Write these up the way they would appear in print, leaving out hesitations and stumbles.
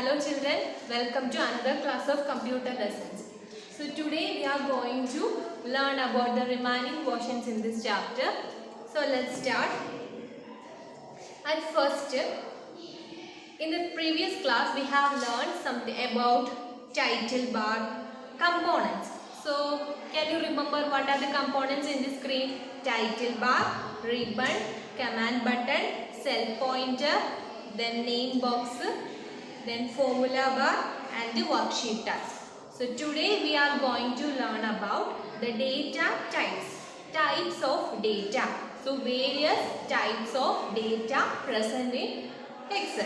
Hello children, welcome to another class of computer lessons. So today we are going to learn about the remaining portions in this chapter. So let's start. And first, in the previous class we have learned something about title bar components. So can you remember what are the components in the screen? Title bar, ribbon, command button, cell pointer, then name box, then formula bar and the worksheet task. So today we are going to learn about the data types of data. So various types of data present in Excel.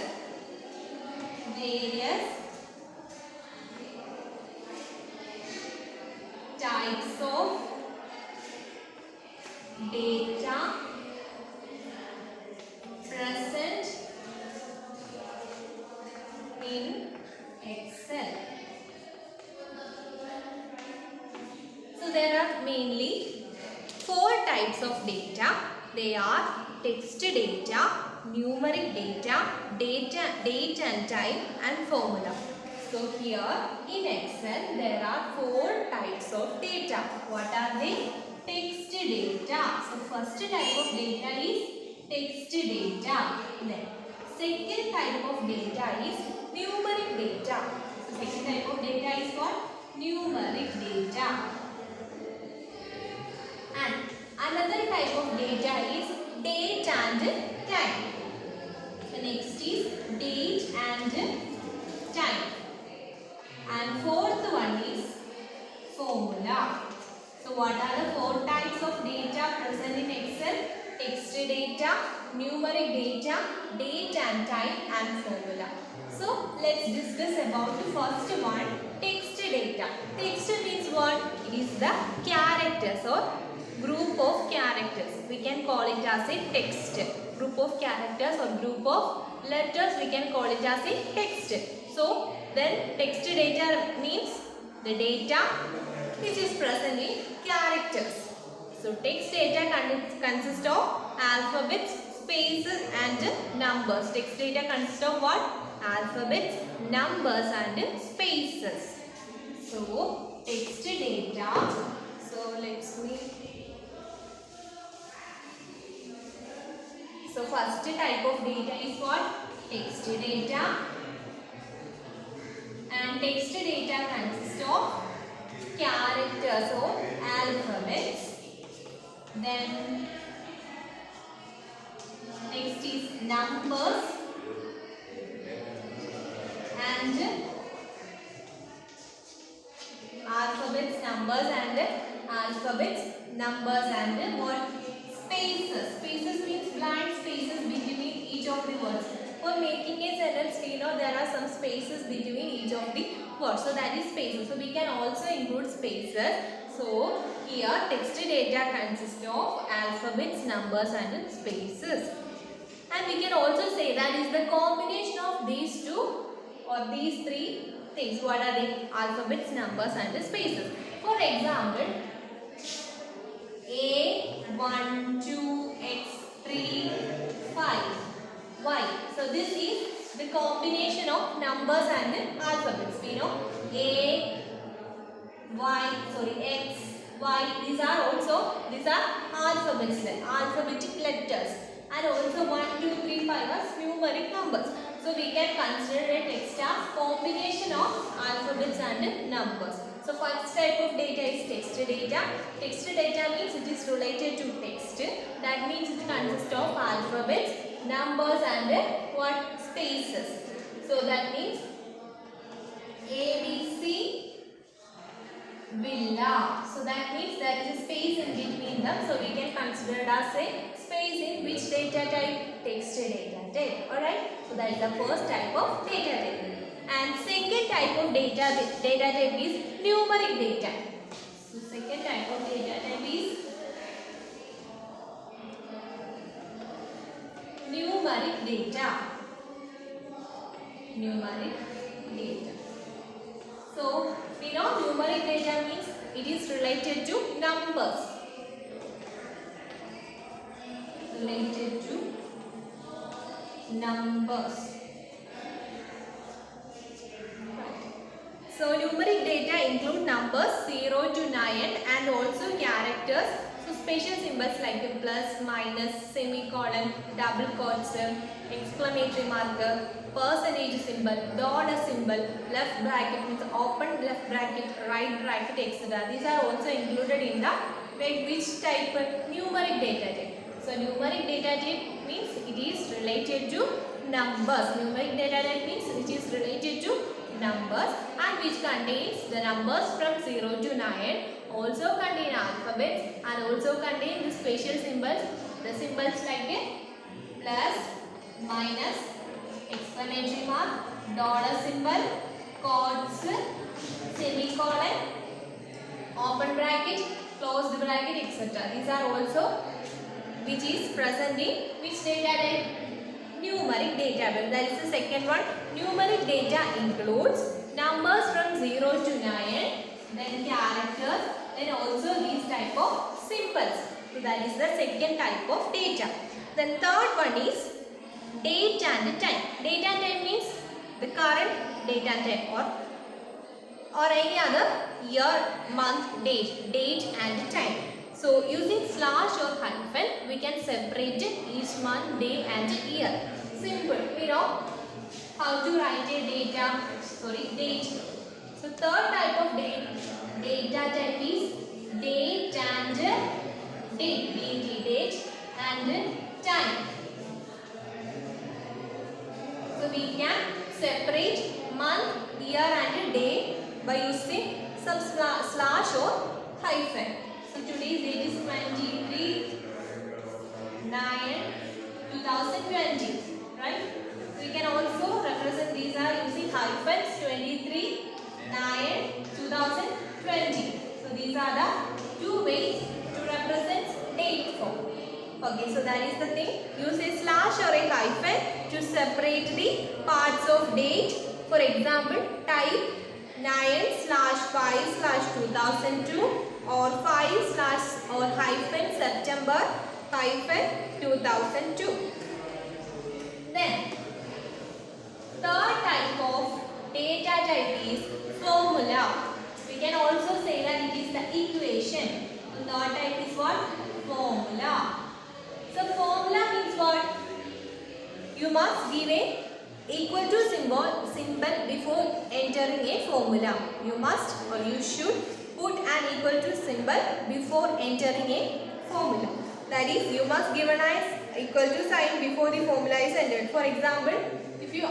Various types of data present in Excel. So there are mainly 4 types of data. They are text data, numeric data, date and time and formula. So here in Excel there are 4 types of data. What are they? Text data. So first type of data is text data. Then second type of data is numeric data. So second type of data is what? Numeric data. And another type of data is date and time. So next is date and time. And fourth one is formula. So what are the 4 types of data present in Excel? Text data, numeric data, date and time and formula. So let's discuss about the first one, text data. Text means what? It is the characters or group of characters. We can call it as a text. Group of characters or group of letters, we can call it as a text. So then text data means the data which is present in characters. So text data consists of alphabets, spaces and numbers. Text data consists of what? Alphabets, numbers and spaces. So text data. So let's me. So first type of data is what? Text data. And text data consists of characters or alphabets. Then next is numbers and alphabets, numbers and what? Spaces. Spaces means blank spaces between each of the words. For making a sentence, we know there are some spaces between each of the words. So that is spaces. So we can also include spaces. So here text data consists of alphabets, numbers and spaces. And we can also say that is the combination of these two or these 3 things. What are they? Alphabets, numbers and spaces. For example, A, 1, 2, X, 3, 5, Y. So this is the combination of numbers and alphabets. We know A, Y, X, Y. These are alphabets, alphabetic letters. And also 1, 2, 3, 5 are numeric numbers. So we can consider a text as combination of alphabets and numbers. So first type of data is text data. Text data means it is related to text. That means it consists of alphabets, numbers and what? Spaces. So that means ABC villa. So that means there is a space in between them. So we can consider it as a space in which data type? Text data type. Alright. So that is the first type of data type. And second type of data type is numeric data. So second type of data type is numeric data. Numeric data. So we know numeric data means it is related to numbers. Related to numbers. data include numbers 0 to 9 and also characters. So special symbols like a plus, minus, semicolon, double quotes, exclamatory marker, percentage symbol, dollar symbol, left bracket means open left bracket, right bracket, etc. These are also included in the which type? Numeric data type. So numeric data type means it is related to numbers. Numeric data type means which is related to numbers and which contains the numbers from 0 to 9, also contain alphabets and also contain the special symbols. The symbols like a plus, minus, exclamatory mark, dollar symbol, quotes, semicolon, open bracket, closed bracket, etc. These are also which is present in which data type? Numeric data type. That is the second one. Numeric data includes numbers from 0 to 9, then characters, then also these type of symbols. So that is the second type of data. Then third one is date and time. Date and time means the current date and time or any other year, month, date and time. So using slash or hyphen we can separate each month, day and year. Simple. We know how to write a date. So third type of data type is date and date and time. So we can separate month, year and day by using some slash or hyphen. So today's date is 23/9/2020, right? We can also represent these are using hyphens 23/9/2020. So these are the two ways to represent date form. Okay, so that is the thing. Use a slash or a hyphen to separate the parts of date. For example, type 9/5/2002 or 5/ or hyphen September hyphen 2002. Then third type of data type is formula. We can also say that it is the equation. The third type is what? Formula. So formula means what? You must give a equal to symbol before entering a formula. You must or you should put an equal to symbol before entering a formula. That is, you must give an equal to sign before the formula is entered. For example, if you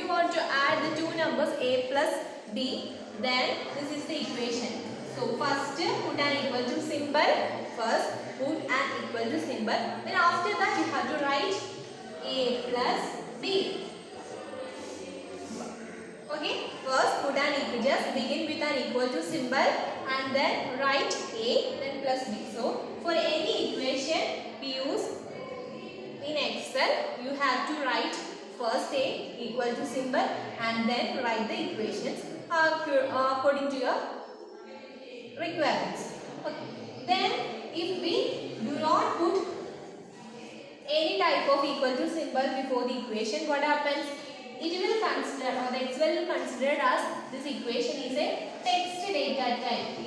want to add the two numbers a plus b, then this is the equation. So first put an equal to symbol. Then after that you have to write a plus b. Okay, first put an equal, just begin with an equal to symbol and then write a, then plus b. So for any equation we use in Excel, you have to write first a equal to symbol and then write the equations according to your requirements. Okay. Then if we do not put any type of equal to symbol before the equation, what happens? It will consider, or the Excel will consider as this equation is a text data type.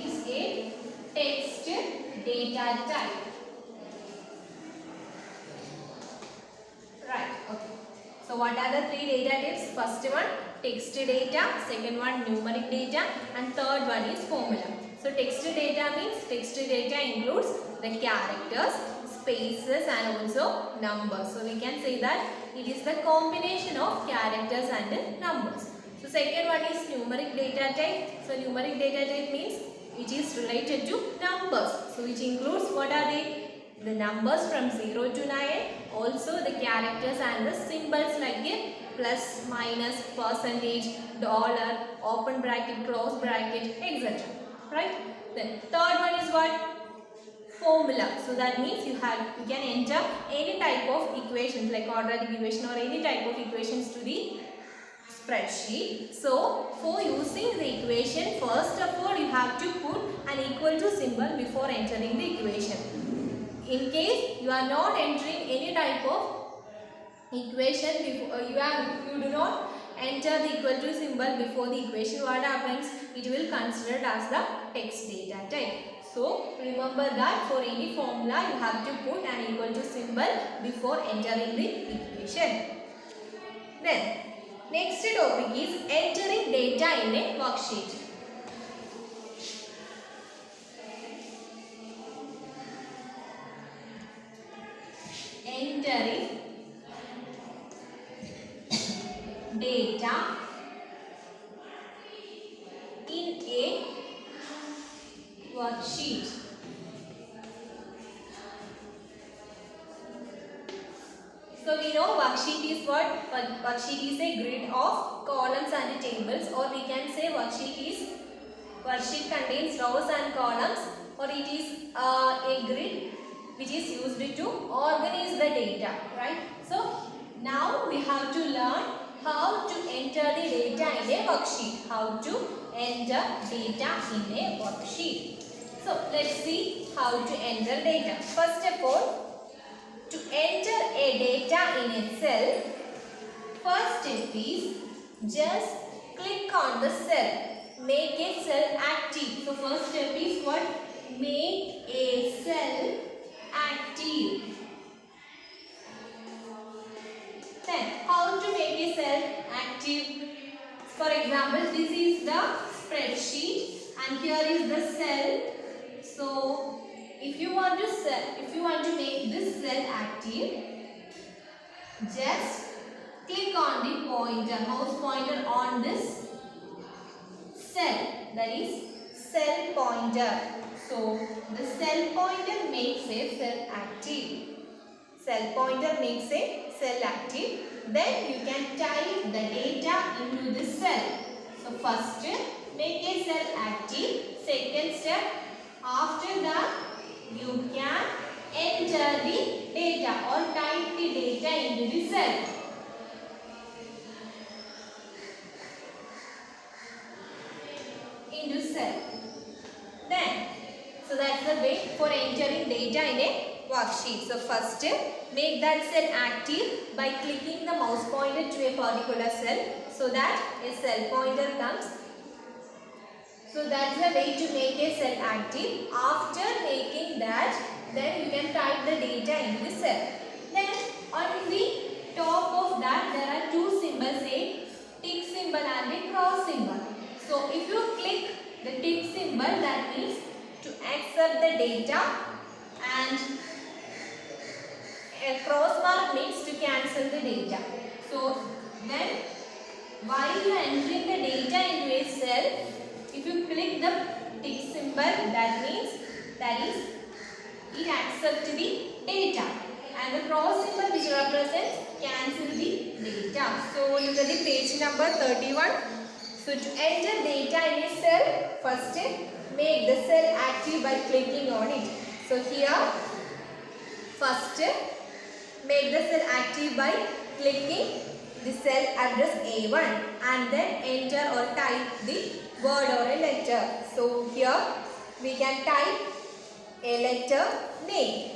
Right. Okay. So what are the three data types? First one text data, second one numeric data, and third one is formula. So text data means text data includes the characters, spaces and also numbers. So we can say that it is the combination of characters and numbers. So second one is numeric data type. So numeric data type means which is related to numbers. So which includes what are they? The numbers from 0 to 9, also the characters and the symbols like a plus, minus, percentage, dollar, open bracket, close bracket, etc. Right? Then third one is what? Formula. So that means you can enter any type of equations like quadratic equation or any type of equations to the spreadsheet. So for using the equation, first of all you have to put an equal to symbol before entering the equation. In case you are not entering any type of equation before, you do not enter the equal to symbol before the equation, what happens? It will consider as the text data type. So remember that for any formula you have to put an equal to symbol before entering the equation. Then next topic is entering data in a worksheet. Entering data in a worksheet. So we know worksheet is what? Worksheet is a grid of columns and tables, or we can say worksheet contains rows and columns, or it is a grid which is used to organize the data, right? So now we have to learn how to enter the data in a worksheet. How to enter data in a worksheet. So let's see how to enter data. First of all, to enter a data in a cell, first step is just click on the cell. Make a cell active. So first step is what? Make a cell active. Then how to make a cell active? For example, this is the spreadsheet and here is the cell. So if you want to make this cell active, just click on the pointer, mouse pointer on this cell, that is cell pointer. So the cell pointer makes a cell active. Cell pointer makes a cell active. Then you can type the data into this cell. So first make a cell active. Second step, after that you can enter the data or type the data into the cell. Into cell. Then, so that's the way for entering data in a worksheet. So first make that cell active by clicking the mouse pointer to a particular cell so that a cell pointer comes. So that's the way to make a cell active. After making that, then you can type the data into the cell. Then on the top of that there are two symbols, a tick symbol and a cross symbol. So if you click the tick symbol, that means to accept the data, and a cross mark means to cancel the data. So then while you are entering the data into a cell, if you click the tick symbol, that means it accepts the data, and the cross symbol which represents cancel the data. So look at the page number 31. So to enter data in a cell, first make the cell active by clicking on it. So here first make the cell active by clicking the cell address A1 and then enter or type the word or a letter. So here we can type a letter name.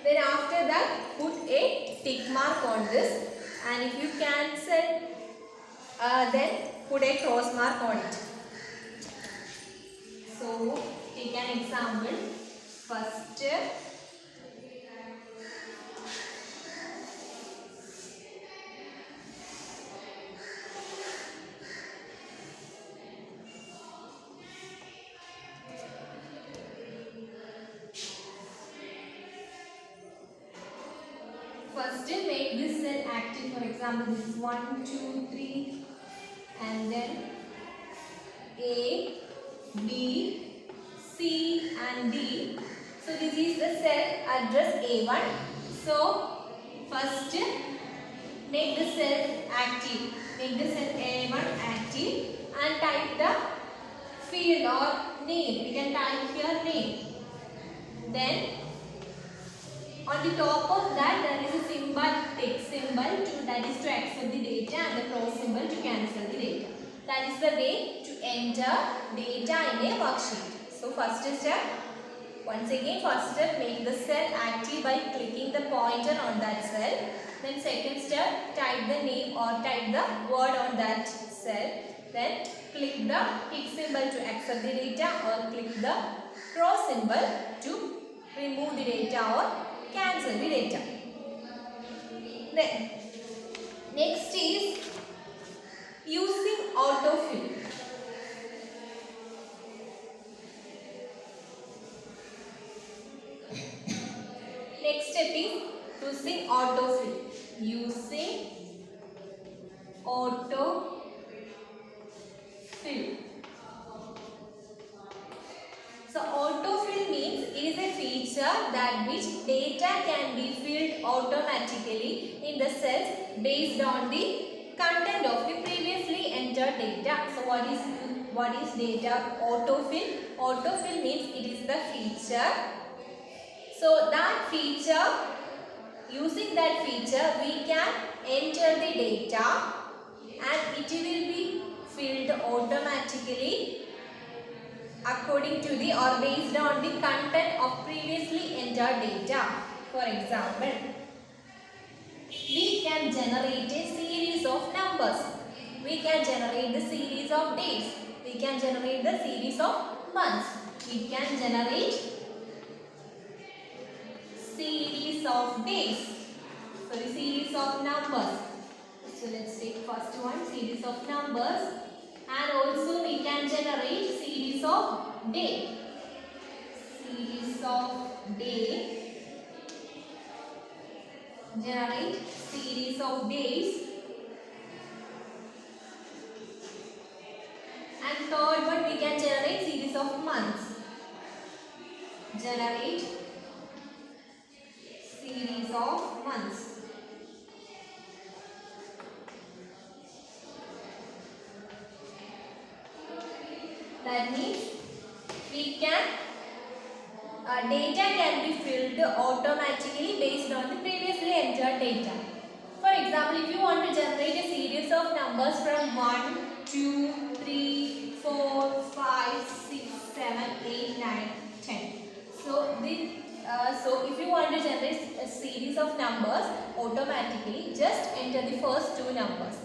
Then after that put a tick mark on this, and if you cancel then put a cross mark on it. So take an example. First make this cell active. For example, this is 1, 2, 3 and then A, B, C and D. So this is the cell address A1. So first make the cell active. Make the cell A1 active and type the field or name. We can type here name. Then on the top of that there is a symbol, tick symbol, that is to accept the data, and the cross symbol to cancel the data. That is the way to enter data in a worksheet. So first step, once again first step, make the cell active by clicking the pointer on that cell. Then second step, type the name or type the word on that cell. Then click the tick symbol to accept the data or click the cross symbol to remove the data or cancel the data. Then next is using autofill. Next step is using autofill. Using autofill. So autofill means it is a feature that which data can be filled automatically in the cells based on the content of the previously entered data. So what is data autofill? Autofill means it is the feature. So that feature, using that feature, we can enter the data and it will be filled automatically according to the or based on the content of previously entered data. For example, we can generate a series of numbers. We can generate the series of days. We can generate the series of months. We can generate series of days. Sorry, series of numbers. So let's take first one, series of numbers. And also we can generate series of day. Series of day. Generate series of days. And third one, we can generate series of months. Generate series of months. That means we can data can be filled automatically based on the previously entered data. For example, if you want to generate a series of numbers from 1, 2, 3, 4, 5, 6, 7, 8, 9, 10. So if you want to generate a series of numbers automatically, just enter the first two numbers.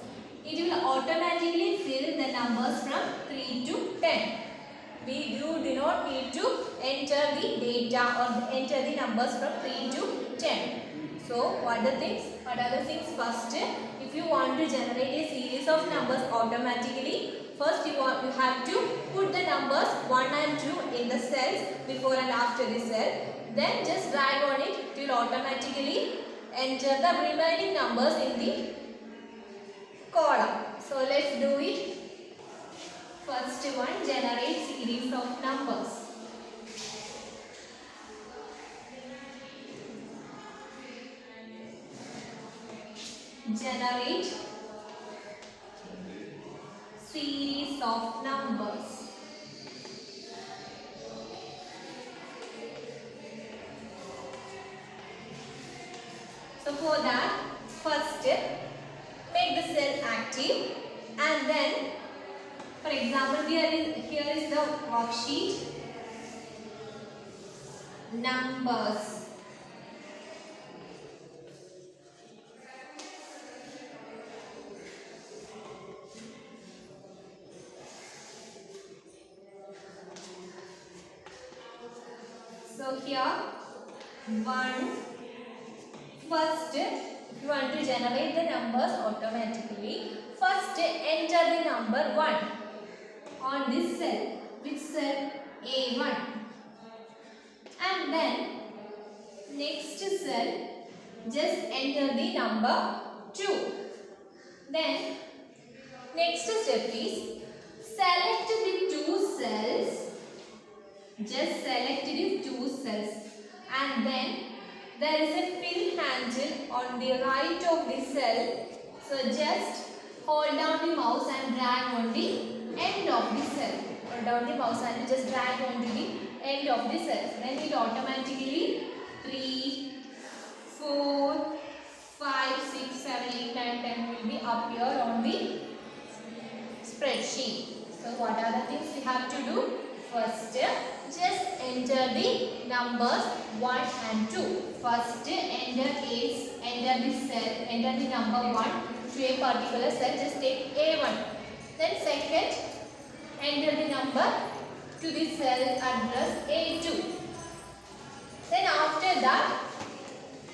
It will automatically fill the numbers from 3 to 10. You do not need to enter the data or enter the numbers from 3 to 10. So what are the things? First, if you want to generate a series of numbers automatically, first you have to put the numbers 1 and 2 in the cells before and after the cell. Then just drag on it, it will automatically enter the remaining numbers in the column. So let's do it. First one, generate series of numbers. Generate series of numbers. So for that, first make the cell active and then, for example, here is the worksheet. Numbers. So here, first, if you want to generate the numbers automatically, first enter the number 1 on this cell. Which cell? A1. And then next cell, just enter the number 2. Then next step is select the two cells. Just select the two cells and then there is a fill handle on the right of the cell. So just hold down the mouse and drag on the end of the cell. Hold down the mouse and just drag on to the end of the cell. Then it automatically 3, 4, 5, 6, 7, 8, 9, 10 will be appear on the spreadsheet. So what are the things we have to do? First, just enter the numbers 1 and 2. First, enter the cell, enter the number 1 to a particular cell. Just take A1. Then second, enter the number to the cell address A2. Then after that,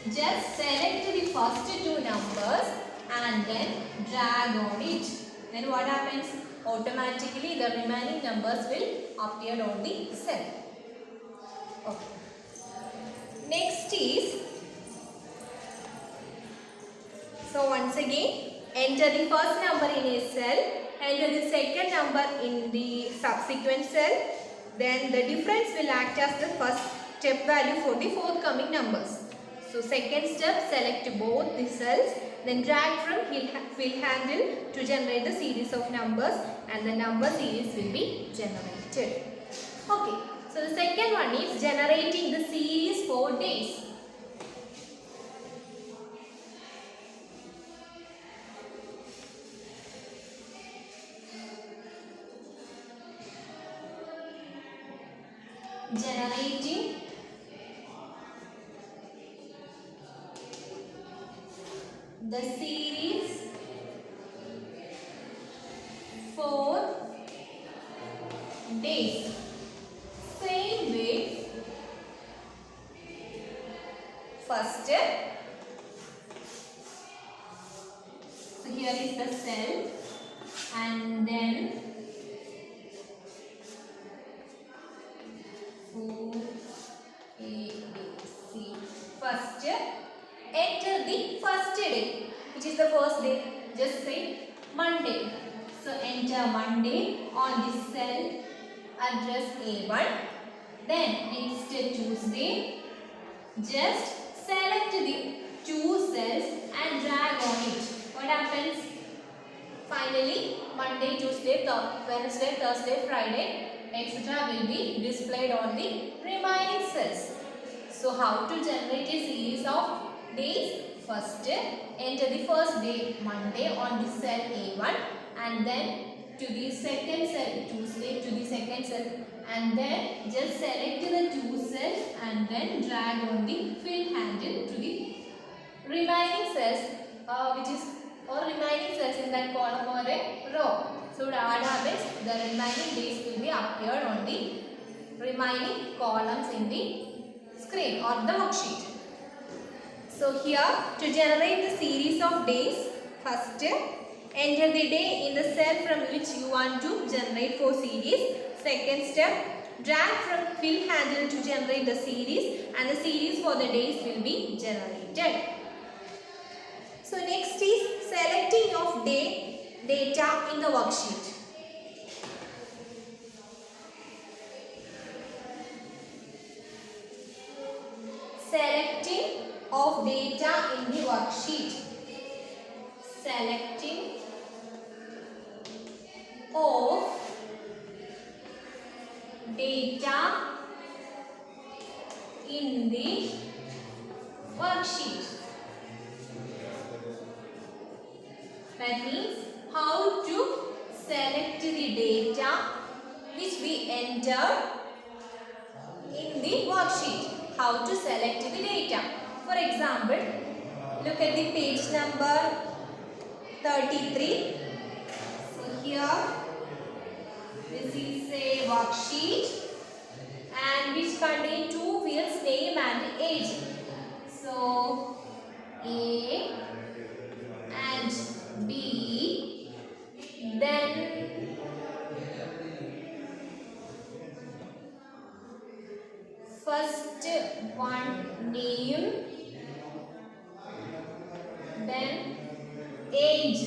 just select the first two numbers and then drag on it. Then what happens? Automatically the remaining numbers will appear on the cell. Okay. Next is, so once again, enter the first number in a cell, enter the second number in the subsequent cell. Then the difference will act as the first step value for the forthcoming numbers. So second step, select both the cells, then drag from fill handle to generate the series of numbers, and the number series will be generated. Okay, so the second one is generating the series for days. Generating the series for days. Same way, first, so here is the cell, and then 4 A, B, C. First, enter the first day, which is the first day. Just say Monday. So enter Monday on the cell address A1. Then next Tuesday, just select the two cells and drag on it. What happens? Finally, Monday, Tuesday, Wednesday, Thursday, Friday, etc. will be displayed on the remaining cells. So how to generate a series of days? First, enter the first day Monday on the cell A1, and then to the second cell Tuesday, to the second cell, and then just select the two cells and then drag on the fill handle to the remaining cells, remaining cells in that column or a row. So what happens? The remaining days will be appeared on the remaining columns in the screen or the worksheet. So here, to generate the series of days, first enter the day in the cell from which you want to generate for series. Second step, drag from fill handle to generate the series, and the series for the days will be generated. So next is selecting of day data in the worksheet. Selecting of data in the worksheet. Selecting of data in the worksheet. That means how to select the data which we enter in the worksheet. How to select the data. For example, look at the page number 33. So here, this is a worksheet and which contain two fields, name and age. So A and B, then first one name, then age,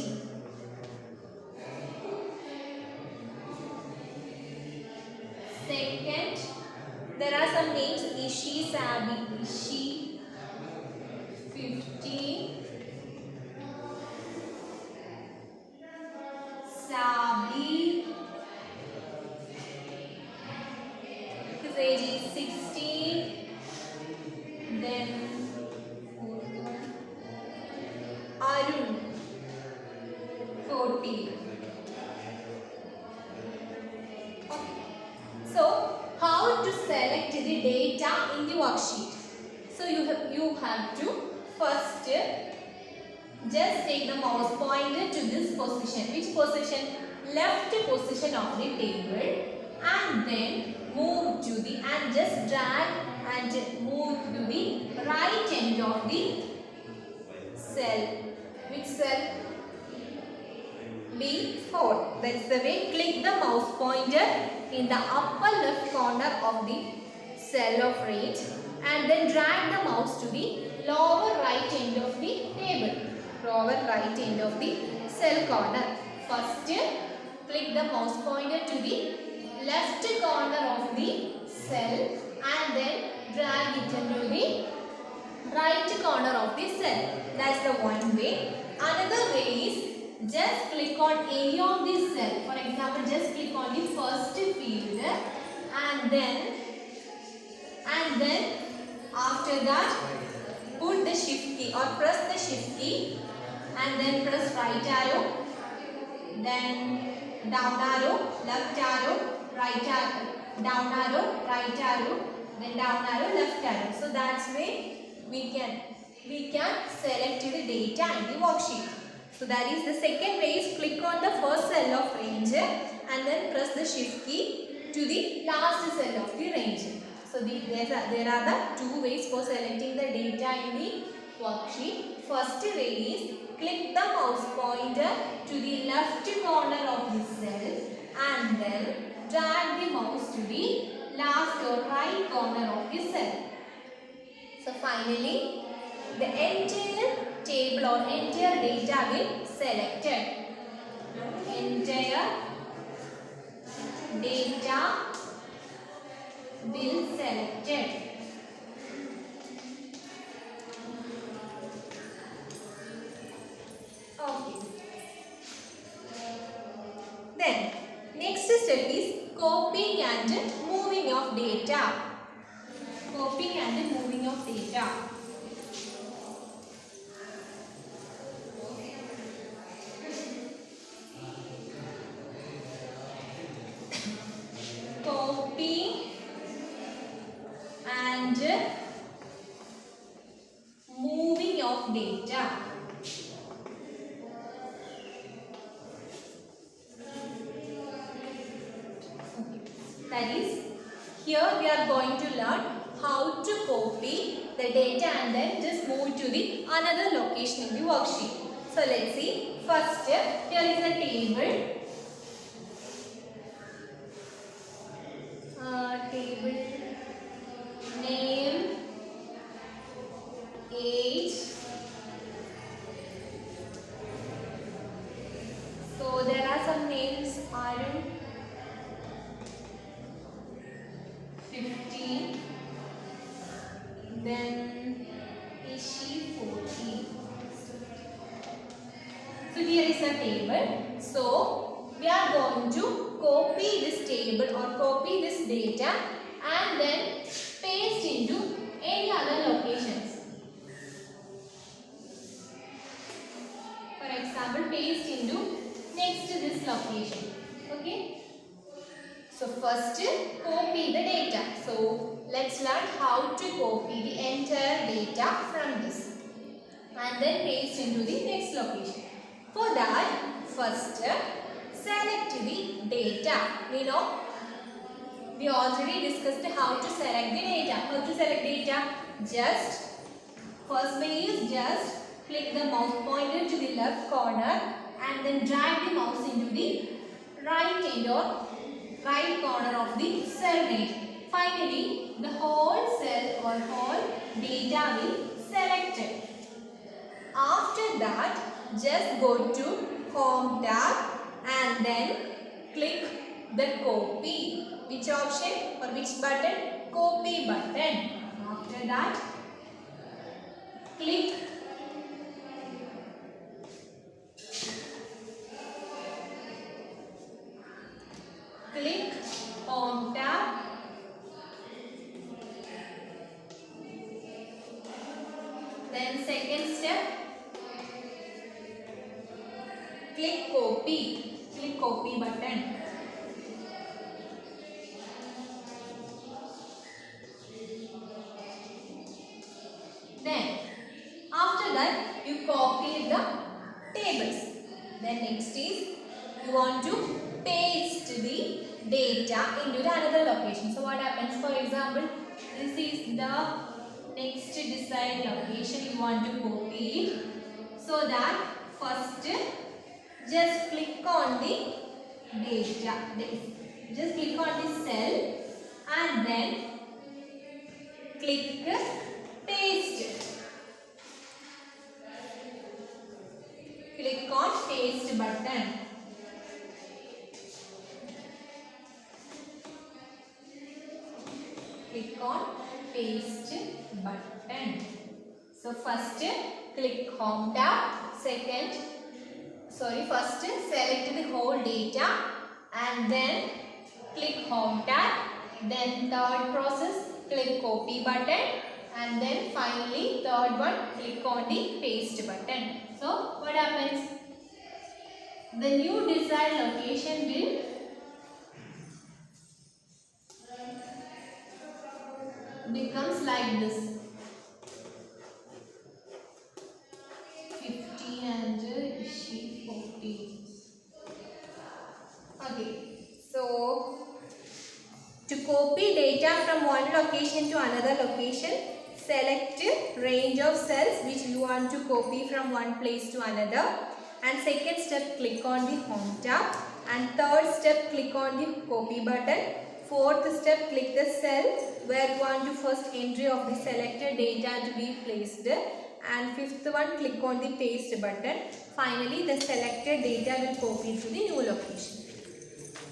second there are some names: Ishi, Sabi, Ishi, 15, Sabi, his age is 16, then Arun, 14. Okay. So the data in the worksheet. So you have to first just take the mouse pointer to this position. Which position? Left position of the table, and then move to the and just drag and move to the right end of the cell. Which cell? B4. That is the way. Click the mouse pointer in the upper left corner of the cell of range and then drag the mouse to the lower right end of the table. Lower right end of the cell corner. First, click the mouse pointer to the left corner of the cell and then drag it into the right corner of the cell. That's the one way. Another way is just click on any of the cell. For example, just click on the first field and then after that put the shift key or press the shift key and then press right arrow, then down arrow, left arrow, right arrow, down arrow, right arrow, then down arrow, left arrow. So that's way we can select the data in the worksheet. So that is the second way is click on the first cell of range and then press the shift key to the last cell of the range. So there are the two ways for selecting the data in the worksheet. First way is click the mouse pointer to the left corner of the cell and then drag the mouse to the last or right corner of the cell. So finally, the entire table or entire data will selected. Entire data will selected. Okay. Then next step is copying and moving of data. Copying and moving of data. Copying and moving of data. That is, here we are going to learn how to copy the data and then just move to the another location in the worksheet. So let's see. First, here is a table. Table name, age. So there are some names. Arun, 15. Then Ishi, 14. So here is a table. So we are going to copy this table or copy this data and then paste into any other locations. For example, paste into next to this location. Okay. So first copy the data. So let's learn how to copy the entire data from this and then paste into the next location. For that, first select the data. We already discussed how to select the data. How to select data? Just first way is just click the mouse pointer to the left corner and then drag the mouse into the right end or right corner of the cell range. Finally, the whole cell or whole data will selected. After that, just go to Home tab and then click the copy. Which option or which button? Copy button. After that, click Home tab. Then second step, click copy. Click copy button. data into the another location. So what happens? For example, this is the next desired location you want to copy it. So that first just click on the data. Just click on the cell and then click paste. Click on paste button. Click on paste button. So first click home tab. First select the whole data and then click home tab. Then third process, click copy button, and then finally third one, click on the paste button. So what happens? The new desired location will becomes like this. 50 and she 40. Okay. So to copy data from one location to another location, select range of cells which you want to copy from one place to another. And second step, click on the home tab. And third step, click on the copy button. Fourth step, click the cell where you want to first entry of the selected data to be placed. And fifth one, click on the paste button. Finally, the selected data will copy to the new location.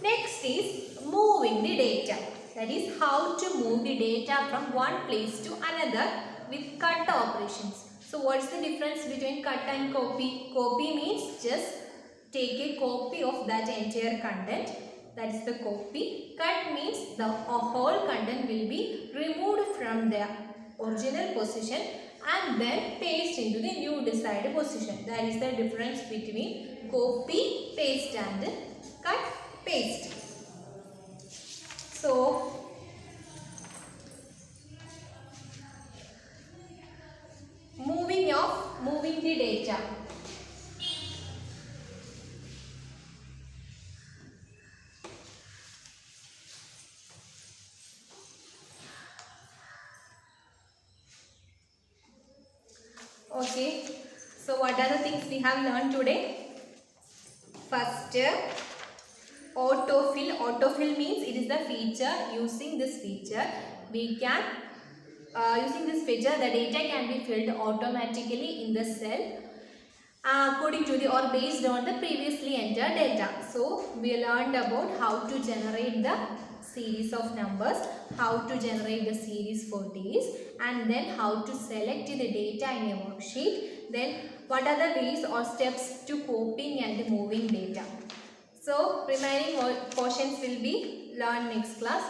Next is moving the data. That is how to move the data from one place to another with cut operations. So what is the difference between cut and copy? Copy means just take a copy of that entire content. That is the copy. Cut means the whole content will be removed from the original position and then paste into the new desired position. That is the difference between copy, paste and cut, paste. So moving the data. Okay, so what are the things we have learned today? First, autofill. Autofill means it is the feature. Using this feature, we can using this feature, the data can be filled automatically in the cell according to the or based on the previously entered data. So we learned about how to generate the series of numbers, how to generate the series for days, and then how to select the data in a worksheet. Then what are the ways or steps to copying and moving data. So remaining portions will be learned next class.